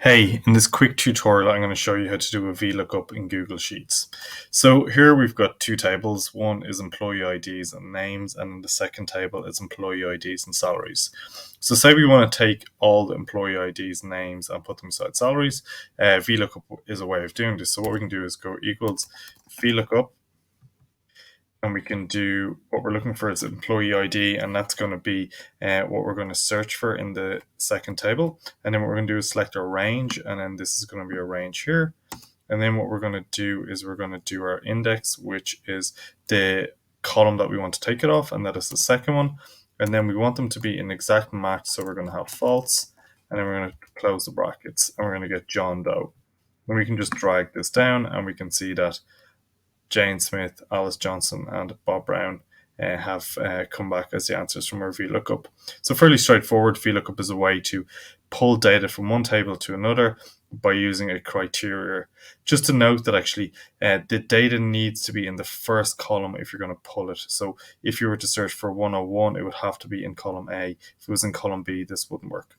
Hey, in this quick tutorial, I'm going to show you how to do a VLOOKUP in Google Sheets. So here we've got two tables. One is employee IDs and names, and then the second table is employee IDs and salaries. So say we want to take all the employee IDs, names, and put them beside salaries. VLOOKUP is a way of doing this. So what we can do is go equals VLOOKUP, and we can do what we're looking for is employee ID, and that's going to be what we're going to search for in the second table. And then what we're going to do is select our range, and then this is going to be a range here. And then what we're going to do is we're going to do our index, which is the column that we want to take it off, and that is the second one. And then we want them to be an exact match, so we're going to have false, and then we're going to close the brackets, and we're going to get John Doe. And we can just drag this down, and we can see that Jane Smith, Alice Johnson, and Bob Brown have come back as the answers from our VLOOKUP. So fairly straightforward. VLOOKUP is a way to pull data from one table to another by using a criteria. Just to note that actually the data needs to be in the first column if you're going to pull it. So if you were to search for 101, it would have to be in column A. If it was in column B, this wouldn't work.